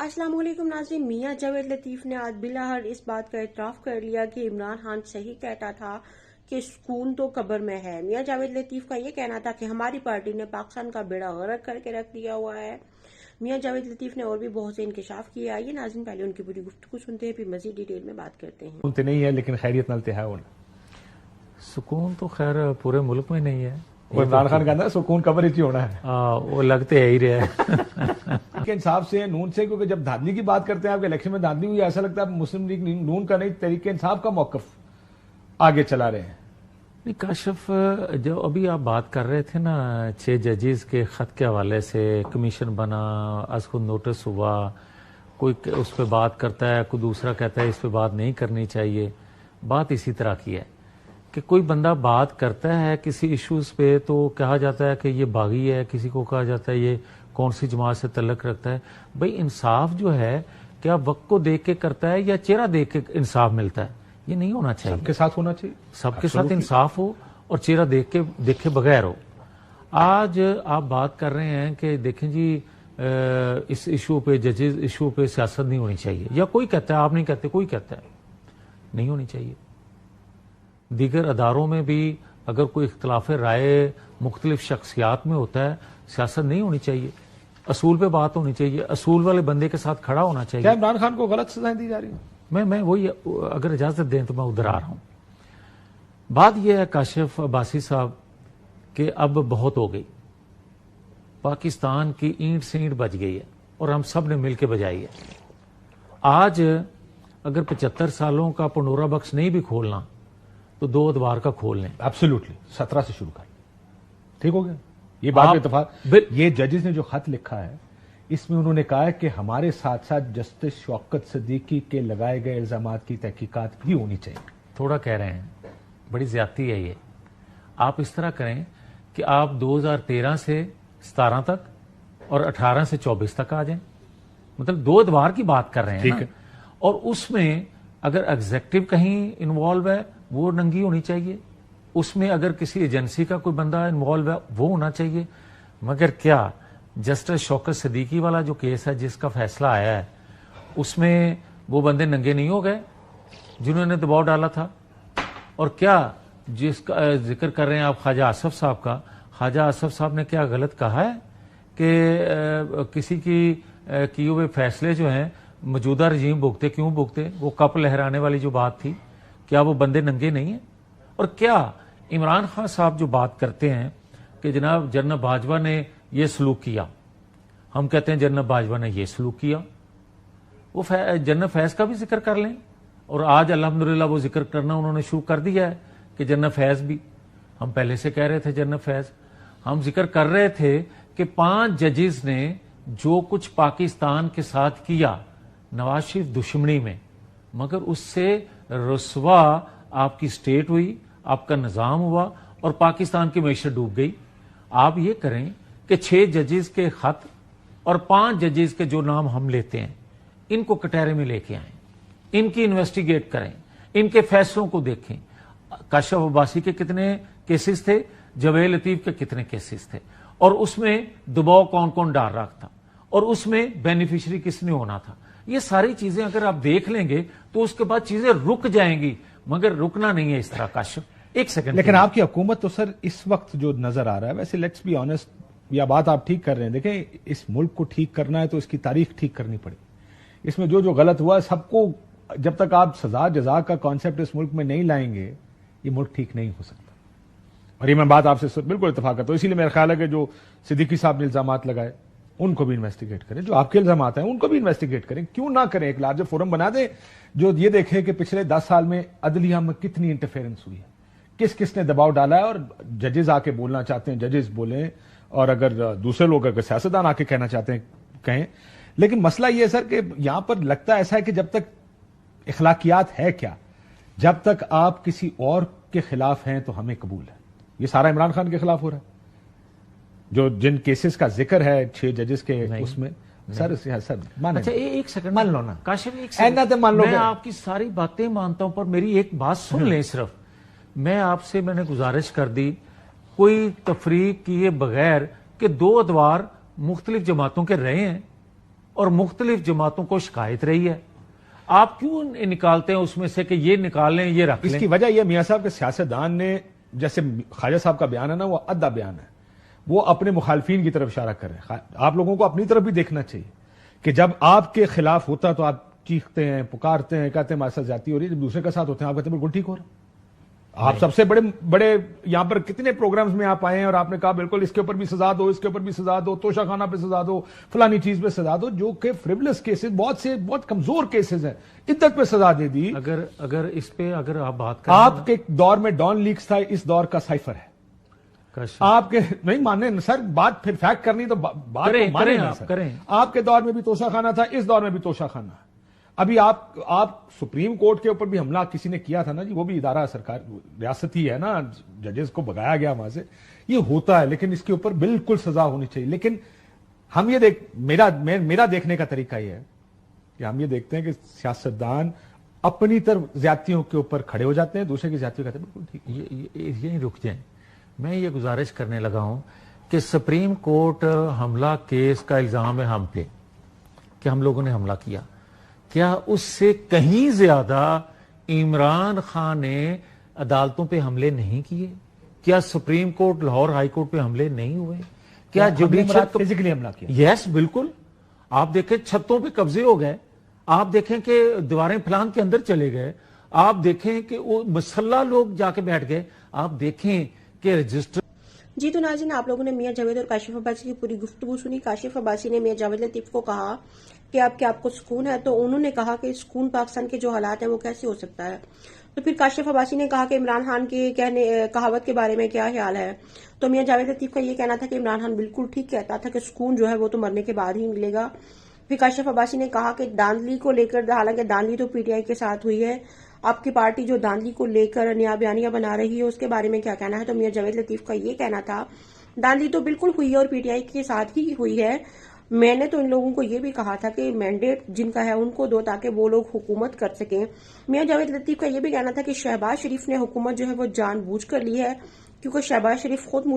अस्सलाम वालेकुम नाज़रीन। मियां जावेद लतीफ ने आज बिलाहर इस बात का इतराफ़ कर लिया कि इमरान खान सही कहता था कि सुकून तो कब्र में है। मियां जावेद लतीफ का ये कहना था कि हमारी पार्टी ने पाकिस्तान का बेड़ा गर्क करके रख दिया हुआ है। मियां जावेद लतीफ ने और भी बहुत से इंकशाफ किए। आइए नाज़रीन पहले उनकी पूरी गुफ्तगू सुनते हैं, फिर मज़ीद डिटेल में बात करते हैं। सुकून नहीं है लेकिन खैरियत नलते है। सुकून तो खैर पूरे मुल्क में नहीं है। इमरान खान कहता है सुकून कब्र ही होना है। वो लगते है ही रहे के इंसाफ से नून से, क्योंकि जब धांधली की बात करते हैं आपके इलेक्शन में धांधली हुई, ऐसा लगता है मुस्लिम लीग नून का नहीं तहरीक इंसाफ का मौकफ आगे चला रहे हैं। नहीं काशिफ, जो अभी आप बात कर रहे थे ना 6 जजेस के खत के हवाले से, कमीशन बना, आज खुद नोटिस हुआ, कोई उस पर बात करता है, कोई दूसरा कहता है इस पर बात नहीं करनी चाहिए। बात इसी तरह की है कि कोई बंदा बात करता है किसी इश्यूज पे तो कहा जाता है कि ये बागी है, किसी को कहा जाता है ये कौन सी जमात से तल्लक रखता है। भाई इंसाफ जो है क्या वक्त को देख के करता है या चेहरा देख के इंसाफ मिलता है? ये नहीं होना चाहिए। सबके साथ होना चाहिए, सबके साथ इंसाफ हो और चेहरा देखे बगैर हो। आज आप बात कर रहे हैं कि देखें जी इस इशू पे, जजेस इशू पे सियासत नहीं होनी चाहिए, या कोई कहता है, आप नहीं कहते, कोई कहता है नहीं होनी चाहिए। दीगर अदारों में भी अगर कोई इख्तलाफ राय मुख्तलिफ शख्सियात में होता है, सियासत नहीं होनी चाहिए, असूल पे बात होनी चाहिए, असूल वाले बंदे के साथ खड़ा होना चाहिए। क्या इमरान खान को गलत सजाएं दी जा रही है? मैं वही, अगर इजाजत दें तो मैं उधर आ रहा हूं। बात यह है काशिफ अब्बासी साहब कि अब बहुत हो गई, पाकिस्तान की ईंट से ईंट बज गई है और हम सब ने मिलकर बजाई है। आज अगर 75 सालों का पंडोरा बक्स नहीं भी खोलना तो 2 अदवार का खोल लें। एब्सोल्युटली 17 से शुरू कर, ठीक हो गया। ये बात इत्तेफाक, ये जजेस ने जो खत लिखा है इसमें उन्होंने कहा है कि हमारे साथ साथ जस्टिस शौकत सिद्दीकी के लगाए गए इल्जामात की तहकीकात भी होनी चाहिए। थोड़ा कह रहे हैं, बड़ी ज्यादती है ये। आप इस तरह करें कि आप 2013 से 17 तक और 18 से 24 तक आ जाएं, मतलब 2 अदवार की बात कर रहे हैं, ठीक है। है। और उसमें अगर एग्जेक्टिव कहीं इन्वॉल्व है वो नंगी होनी चाहिए, उसमें अगर किसी एजेंसी का कोई बंदा इन्वॉल्व है वो होना चाहिए। मगर क्या जस्टिस शौकत सिद्दीकी वाला जो केस है जिसका फैसला आया है उसमें वो बंदे नंगे नहीं हो गए जिन्होंने दबाव डाला था? और क्या जिसका जिक्र कर रहे हैं आप ख्वाजा आसफ साहब का, ख्वाजा आसफ साहब ने क्या गलत कहा है कि किसी की किए हुए फैसले जो हैं मौजूदा रजीम भुगते? क्यों भुगते? वो कप लहराने वाली जो बात थी, क्या वो बंदे नंगे नहीं है? और क्या इमरान खान साहब जो बात करते हैं कि जनाब जनरल बाजवा ने ये सलूक किया, हम कहते हैं जनरल बाजवा ने ये सलूक किया, वो जनरल फैज का भी जिक्र कर लें। और आज अल्हम्दुलिल्लाह वो जिक्र करना उन्होंने शुरू कर दिया है कि जनरल फैज भी, हम पहले से कह रहे थे जनरल फैज, हम जिक्र कर रहे थे कि 5 जजेस ने जो कुछ पाकिस्तान के साथ किया नवाज शरीफ दुश्मनी में, मगर उससे रसवा आपकी स्टेट हुई, आपका निजाम हुआ और पाकिस्तान की मैशत डूब गई। आप ये करें कि 6 जजेस के खत और 5 जजेस के जो नाम हम लेते हैं इनको कटहरे में लेके आएं, इनकी इन्वेस्टिगेट करें, इनके फैसलों को देखें। काशिफ अब्बासी के कितने केसेस थे, जवेद लतीफ के कितने केसेस थे, और उसमें दबाव कौन कौन डाल रहा था, और उसमें बेनिफिशियरी किसने होना था। ये सारी चीजें अगर आप देख लेंगे तो उसके बाद चीजें रुक जाएंगी, मगर रुकना नहीं है इस तरह। काशिफ एक सेकंड, लेकिन आपकी हुकूमत तो सर इस वक्त जो नजर आ रहा है, वैसे लेट्स बी ऑनेस्ट, या बात आप ठीक कर रहे हैं। देखें, इस मुल्क को ठीक करना है तो इसकी तारीख ठीक करनी पड़ेगी। इसमें जो जो गलत हुआ सबको, जब तक आप सजा जजा का कॉन्सेप्ट इस मुल्क में नहीं लाएंगे ये मुल्क ठीक नहीं हो सकता। और ये मैं बात आपसे बिल्कुल इत्तेफाक करता हूं। इसीलिए मेरा ख्याल है कि जो सिद्दीकी साहब ने इल्जामात लगाए उनको भी इन्वेस्टिगेट करें, जो आपके इल्जामात हैं उनको भी इन्वेस्टिगेट करें। क्यों ना करें, एक लार्जर फोरम बना दें जो ये देखे कि पिछले 10 साल में अदलिया में कितनी इंटरफेरेंस हुई है, किस किसने दबाव डाला है। और जजेस आके बोलना चाहते हैं जजेस बोलें, और अगर दूसरे लोग अगर सियासतदान आके कहना चाहते हैं कहें। लेकिन मसला यह है सर कि यहां पर लगता ऐसा है कि जब तक इखलाकियात है क्या, जब तक आप किसी और के खिलाफ हैं तो हमें कबूल है। ये सारा इमरान खान के खिलाफ हो रहा है, जो जिन केसेस का जिक्र है 6 जजेस के उसमें। सर मान, अच्छा एक सेकंड मान लो ना काशिफ, एक सेकंड मान लो। मैं आपकी सारी बातें मानता हूं पर मेरी एक बात सुन लें सिर्फ। मैं आपसे मैंने गुजारिश कर दी कोई तफरीक किए बगैर कि 2 अदवार मुख्तलिफ जमातों के रहे हैं, اور مختلف جماعتوں کو شکایت رہی ہے. آپ کیوں نکالتے ہیں اس میں سے کہ یہ نکال لیں یہ رکھ لیں؟ اس کی وجہ یہ میاں صاحب کے سیاستدان نے، جیسے خواجہ صاحب کا بیان ہے نا، وہ ادھا بیان ہے، وہ اپنے مخالفین کی طرف اشارہ کر رہے ہیں. آپ لوگوں کو اپنی طرف بھی دیکھنا چاہیے کہ جب آپ کے خلاف ہوتا تو آپ چیختے ہیں، پکارتے ہیں، کہتے ہیں ہمارے ساتھ زیادتی ہو رہی ہے. جب دوسرے کے ساتھ ہوتے ہیں آپ کہتے ہیں بالکل ٹھیک ہو رہا ہے. آپ سب سے بڑے یہاں پر کتنے پروگرامز میں آپ آئے ہیں اور آپ نے کہا بالکل اس کے اوپر بھی سزا دو، اس کے اوپر بھی سزا دو، توشہ خانہ پہ سزا دو، فلانی چیز پہ سزا دو، جو کہ فریولس کیسز، بہت کمزور کیسز ہیں، عدت پہ سزا دے دی. اگر اس پہ اگر آپ بات کریں، آپ کے دور میں ڈان لیکس تھا، اس دور کا سائفر ہے. آپ کے نہیں ماننے سر، بات پھر فیکٹ کرنی تو بات کو مانیں نا سر. آپ کے دور میں بھی توشہ خانہ تھا، اس دور میں بھی توشہ خانہ ہے. ابھی آپ سپریم کورٹ کے اوپر بھی حملہ کسی نے کیا تھا نا جی، وہ بھی ادارہ سرکار ریاستی ہے نا، ججز کو بگایا گیا وہاں سے. یہ ہوتا ہے، لیکن اس کے اوپر بالکل سزا ہونی چاہیے. لیکن ہم یہ میرا دیکھنے کا طریقہ یہ ہے کہ ہم یہ دیکھتے ہیں کہ سیاستدان اپنی طرف زیادتیوں کے اوپر کھڑے ہو جاتے ہیں، دوسرے کی زیادتی کہتے ہیں بالکل ٹھیک. یہیں رک جائیں. میں یہ گزارش کرنے لگا ہوں کہ سپریم کورٹ حملہ کیس کا الزام ہے ہم پہ کہ ہم لوگوں نے حملہ کیا. کیا اس سے کہیں زیادہ عمران خان نے عدالتوں پہ حملے نہیں کیے؟ کیا supreme court, Lahore high court پہ حملے نہیں ہوئے؟ کیا جوڈیشل فزیکلی حملہ کیا؟ یس بالکل. آپ دیکھیں چھتوں پہ قبضے ہو گئے، آپ دیکھیں کہ دیواریں پلان کے اندر چلے گئے، آپ دیکھیں کہ وہ مسلح لوگ جا کے بیٹھ گئے، آپ دیکھیں کہ رجسٹر. جی تو ناظرین، آپ لوگوں نے میاں جاوید اور کاشف عباسی کی پوری گفتگو سنی. کاشف عباسی نے میاں جاوید لطیف کو کہا کہ آپ کو سکون ہے، تو انہوں نے کہا کہ سکون پاکستان کے جو حالات ہیں وہ کیسے ہو سکتا ہے. تو پھر کاشف عباسی نے کہا کہ عمران خان کے کہاوت کے بارے میں کیا خیال ہے. تو میاں جاوید لطیف کا یہ کہنا تھا کہ عمران خان بالکل ٹھیک کہتا تھا کہ سکون جو ہے وہ تو مرنے کے بعد ہی ملے گا. پھر کاشف عباسی نے کہا کہ داندلی کو لے کر، حالانکہ داندلی تو پی ٹی آئی کے ساتھ ہوئی ہے، آپ کی پارٹی جو داندلی کو لے کر نیا بیانیہ بنا رہی ہے اس کے بارے میں کیا کہنا ہے. تو میاں جاوید لطیف کا یہ کہنا تھا داندلی تو بالکل ہوئی ہے اور پی ٹی آئی کے ساتھ ہی ہوئی ہے. میں نے تو ان لوگوں کو یہ بھی کہا تھا کہ مینڈیٹ جن کا ہے ان کو دو تاکہ وہ لوگ حکومت کر سکیں. میاں جاوید لطیف کا یہ بھی کہنا تھا کہ شہباز شریف نے حکومت جو ہے وہ جان بوجھ کر لی ہے، کیونکہ شہباز شریف خود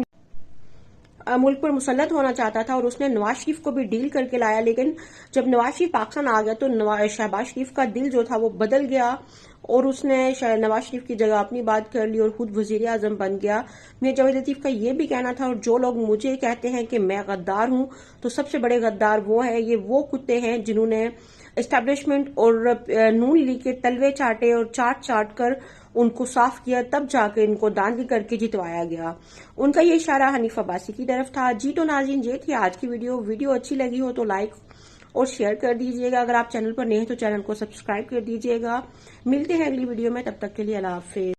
ملک پر مسلط ہونا چاہتا تھا اور اس نے نواز شریف کو بھی ڈیل کر کے لایا. لیکن جب نواز شریف پاکستان آ گیا تو شہباز شریف کا دل جو تھا وہ بدل گیا اور اس نے نواز شریف کی جگہ اپنی بات کر لی اور خود وزیر اعظم بن گیا. میاں جاوید لطیف کا یہ بھی کہنا تھا، اور جو لوگ مجھے کہتے ہیں کہ میں غدار ہوں تو سب سے بڑے غدار وہ ہیں، یہ وہ کتے ہیں جنہوں نے اسٹیبلشمنٹ اور نون لیگ کے تلوے چاٹے اور چاٹ کر ان کو صاف کیا، تب جا کے ان کو داندلی کر کے جتوایا گیا. ان کا یہ اشارہ حنیف عباسی کی طرف تھا. جی تو ناظرین، یہ تھی آج کی ویڈیو اچھی لگی ہو تو لائک اور شیئر کر دیجئے گا. اگر آپ چینل پر نئے ہیں تو چینل کو سبسکرائب کر دیجئے گا. ملتے ہیں اگلی ویڈیو میں، تب تک کے لیے اللہ حافظ.